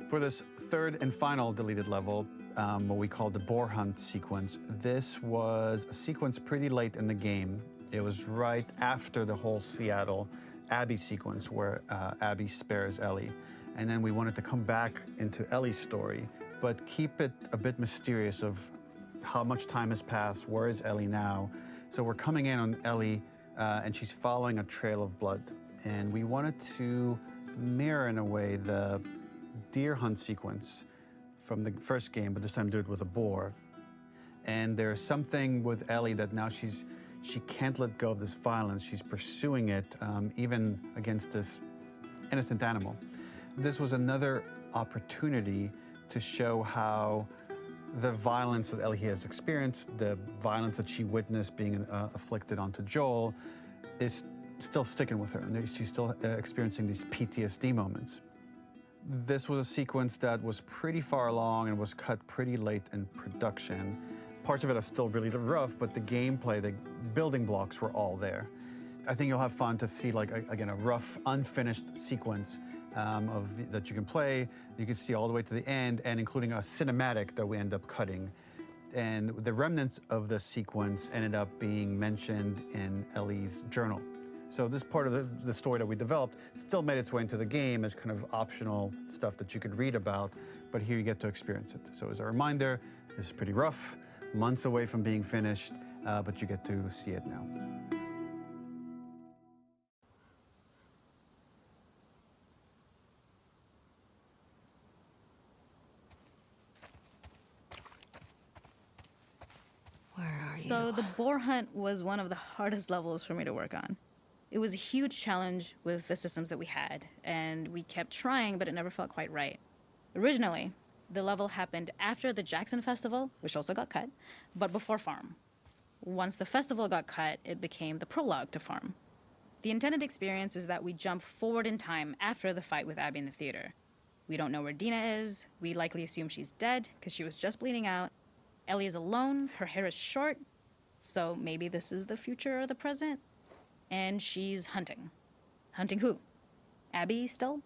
For this third and final deleted level, what we call the boar hunt sequence, this was a sequence pretty late in the game. It was right after the whole Seattle Abby sequence where Abby spares Ellie. And then we wanted to come back into Ellie's story, but keep it a bit mysterious of how much time has passed, where is Ellie now? So we're coming in on Ellie and she's following a trail of blood. And we wanted to mirror in a way the deer hunt sequence from the first game, but this time do it with a boar. And there's something with Ellie that now she can't let go of this violence. She's pursuing it, even against this innocent animal. This was another opportunity to show how the violence that Ellie has experienced, the violence that she witnessed being afflicted onto Joel, is still sticking with her, and she's still experiencing these PTSD moments. This was a sequence that was pretty far along and was cut pretty late in production. Parts of it are still really rough, but the gameplay, the building blocks were all there. I think you'll have fun to see, like, again, a rough, unfinished sequence that you can play. You can see all the way to the end, and including a cinematic that we end up cutting. And the remnants of the sequence ended up being mentioned in Ellie's journal. So this part of the story that we developed still made its way into the game as kind of optional stuff that you could read about, but here you get to experience it. So as a reminder, this is pretty rough, months away from being finished, but you get to see it now. Where are you? So the boar hunt was one of the hardest levels for me to work on. It was a huge challenge with the systems that we had, and we kept trying, but it never felt quite right. Originally, the level happened after the Jackson Festival, which also got cut, but before Farm. Once the festival got cut, it became the prologue to Farm. The intended experience is that we jump forward in time after the fight with Abby in the theater. We don't know where Dina is. We likely assume she's dead because she was just bleeding out. Ellie is alone. Her hair is short. So maybe this is the future or the present. And she's hunting. Hunting who? Abby still?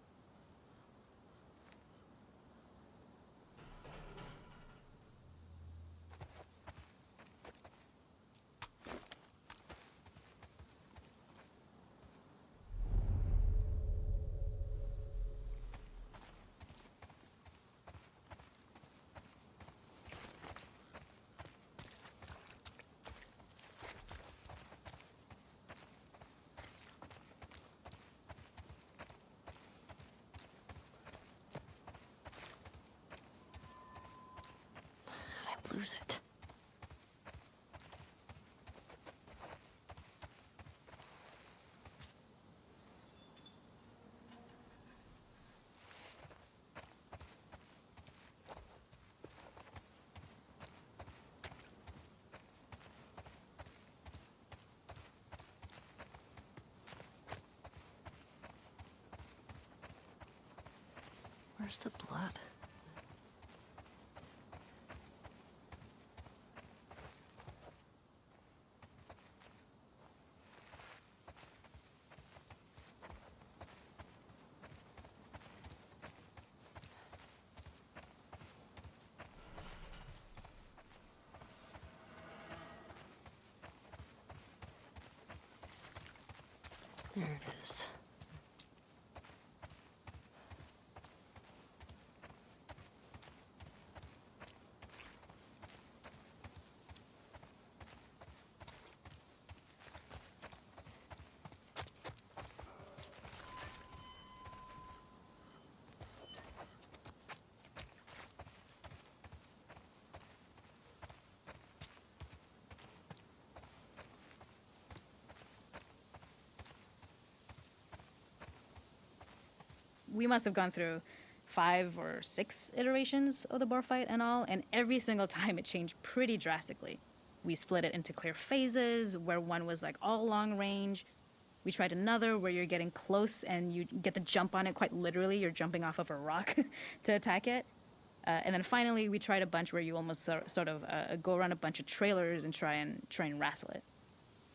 Lose it. Where's the blood? There it is. We must have gone through 5 or 6 iterations of the boar fight and all, and every single time it changed pretty drastically. We split it into clear phases, where one was like all long range. We tried another where you're getting close and you get the jump on it quite literally. You're jumping off of a rock to attack it. And then finally, we tried a bunch where you almost sort of go around a bunch of trailers and try and wrestle it.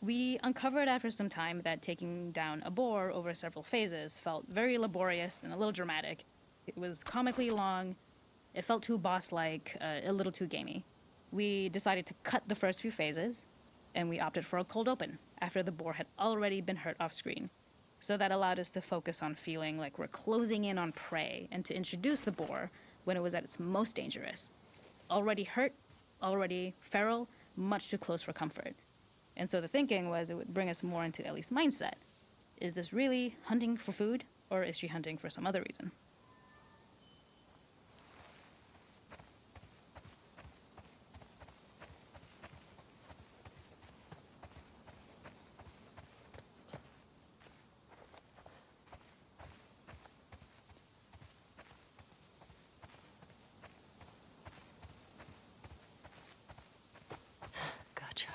We uncovered after some time that taking down a boar over several phases felt very laborious and a little dramatic. It was comically long, it felt too boss-like, a little too gamey. We decided to cut the first few phases, and we opted for a cold open after the boar had already been hurt off screen. So that allowed us to focus on feeling like we're closing in on prey and to introduce the boar when it was at its most dangerous. Already hurt, already feral, much too close for comfort. And so the thinking was it would bring us more into Ellie's mindset. Is this really hunting for food, or is she hunting for some other reason? Gotcha.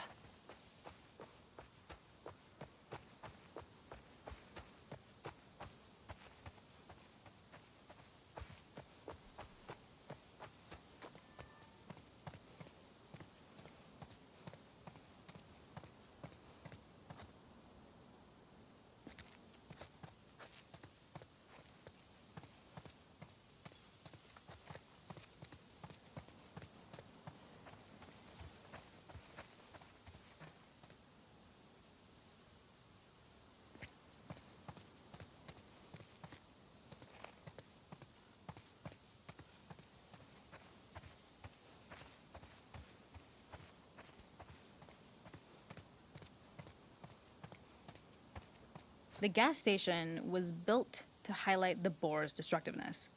The gas station was built to highlight the boar's destructiveness.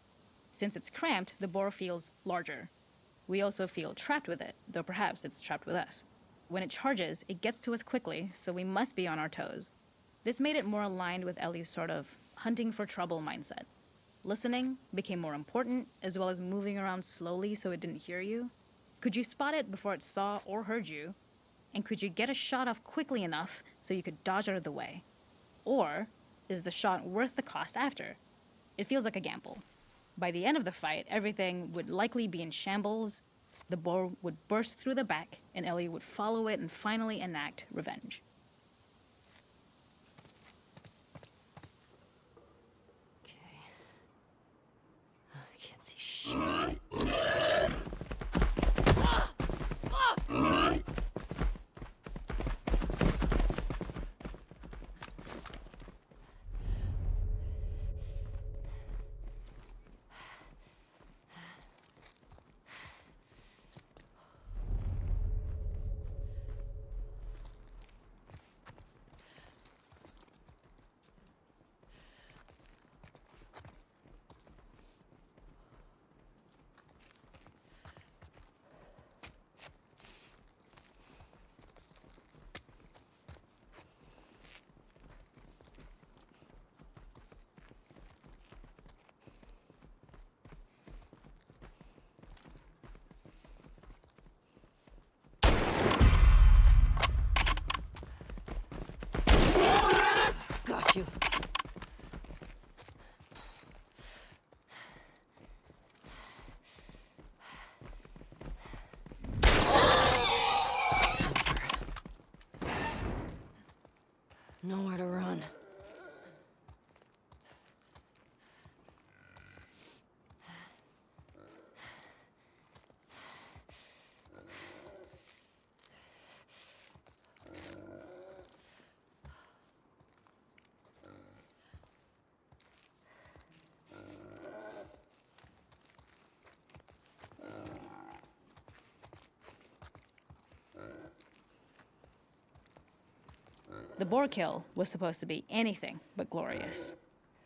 Since it's cramped, the boar feels larger. We also feel trapped with it, though perhaps it's trapped with us. When it charges, it gets to us quickly, so we must be on our toes. This made it more aligned with Ellie's sort of hunting for trouble mindset. Listening became more important, as well as moving around slowly so it didn't hear you. Could you spot it before it saw or heard you? And could you get a shot off quickly enough so you could dodge out of the way? Or is the shot worth the cost after? It feels like a gamble. By the end of the fight, everything would likely be in shambles, the boar would burst through the back, and Ellie would follow it and finally enact revenge. Okay. I can't see shit. Got you. It's over. Nowhere to run. The boar kill was supposed to be anything but glorious.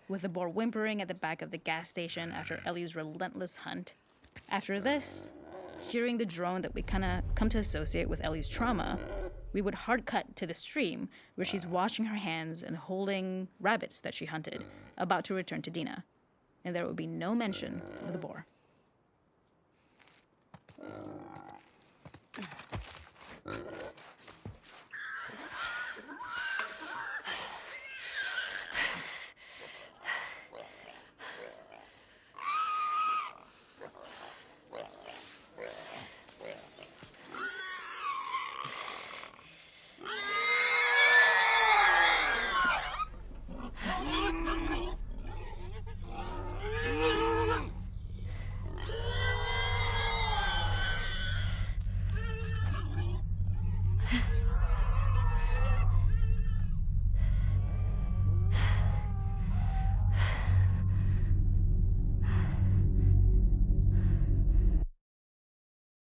With the boar whimpering at the back of the gas station after Ellie's relentless hunt. After this, hearing the drone that we kind of come to associate with Ellie's trauma, we would hard cut to the stream where she's washing her hands and holding rabbits that she hunted, about to return to Dina. And there would be no mention of the boar.